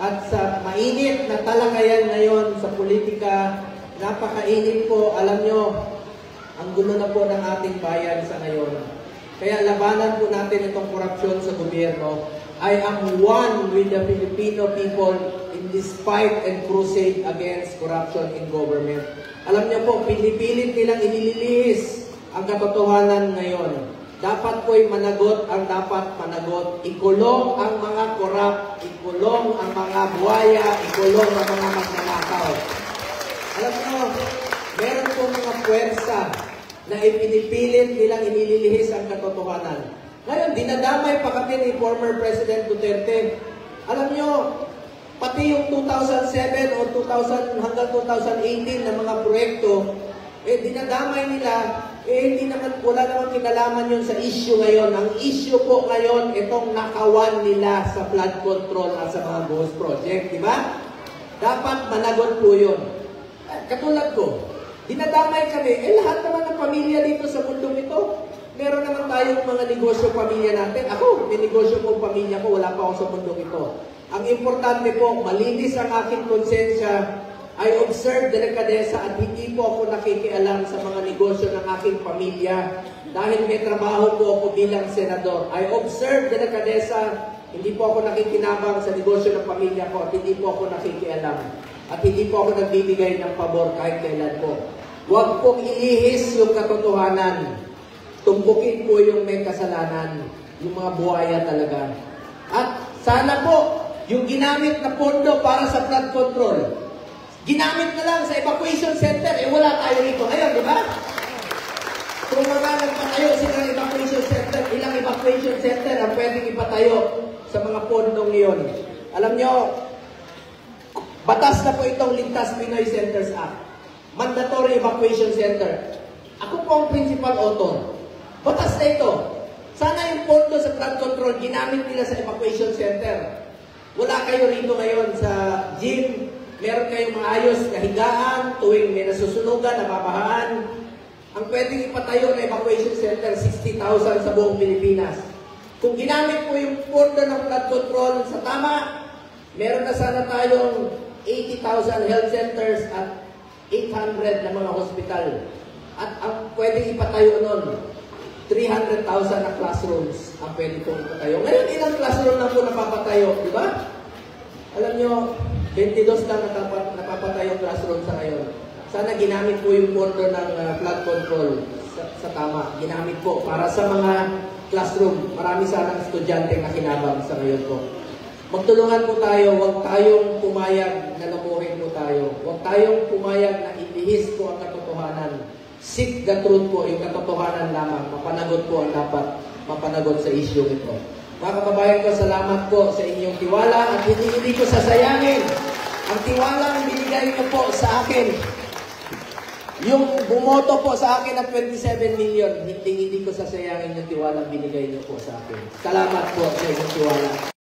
At sa mainit na talakayan ngayon sa politika, napakainit po, alam nyo, ang gulo na po ng ating bayan sa ngayon. Kaya labanan po natin itong korupsyon sa gobyerno. I am one with the Filipino people in this fight and crusade against corruption in government. Alam niyo po, pinipilit nilang inililihis ang katotohanan ngayon. Dapat po'y managot ang dapat managot. Ikulong ang mga korap, ikulong ang mga buhaya, ikulong ang mga magnanakaw. Alam niyo, meron po mga puwersa na ipinipilit nilang inililihis ang katotohanan. Ngayon, dinadamay pa kami ni former President Duterte. Alam niyo, pati yung 2007 o 2000 hanggang 2018 na mga proyekto, dinadamay nila, hindi naman, wala naman kinalaman yun sa issue ngayon. Ang issue po ngayon, itong nakawan nila sa flood control at sa mga ghost project, di ba? Dapat managot po yun. Katulad ko, dinadamay kami, lahat naman ng pamilya dito sa mundong ito, meron naman tayong mga negosyo pamilya natin. Ako, may negosyo po pamilya ko, wala pa ako sa mundong ito. Ang importante po, malinis ang aking konsensya. I observe delikadesa at hindi po ako nakikialam sa mga negosyo ng aking pamilya dahil may trabaho po ako bilang senador. I observe delikadesa, hindi po ako nakikinabang sa negosyo ng pamilya ko at hindi po ako nakikialam. At hindi po ako nagbibigay ng pabor kahit kailan po. Huwag pong ilihis yung katotohanan. Tumbukin po yung may kasalanan, yung mga buhaya talaga. At sana po, yung ginamit na pondo para sa flood control, ginamit na lang sa evacuation center, wala tayo rito ngayon, di ba? Kung mga nagpatayo silang evacuation center, ilang evacuation center ang pwedeng ipatayo sa mga pondong iyon. Alam nyo, batas na po itong Ligtas Pinoy Centers Act. Mandatory evacuation center. Ako po ang principal author. Batas na ito. Sana yung pondo sa flood control, ginamit nila sa evacuation center. Wala kayo rito ngayon sa gym, meron kayong maayos na higaan, tuwing may nasusunugan, nababahaan. Ang pwedeng ipatayo na evacuation center, 60,000 sa buong Pilipinas. Kung ginamit po yung pondo ng flood control sa tama, meron na sana tayong 80,000 health centers at 800 na mga hospital. At ang pwedeng ipatayo nun, 300,000 na classrooms ang pwede pong ipatayo. Ngayon, ilang classroom na po napapatayo, di ba? Alam nyo, 22 lang napapatayong classroom sa ngayon. Sana ginamit po yung pondo ng flood control sa tama. Ginamit po para sa mga classroom. Marami sanang estudyante na kinabang sa ngayon po. Magtulungan po tayo. Huwag tayong pumayag na lumuhin po tayo. Huwag tayong pumayag na ilihis po ang katotohanan. Seek the truth po, yung katotohanan lamang. Mapanagot po ang dapat mapanagot sa issue ito. Mga kababayan ko, salamat po sa inyong tiwala at hindi ko sasayangin ang tiwala ang binigay niyo po sa akin. Yung bumoto po sa akin ng 27 million, hindi ko sasayangin yung tiwala ang binigay niyo po sa akin. Salamat po sa inyong tiwala.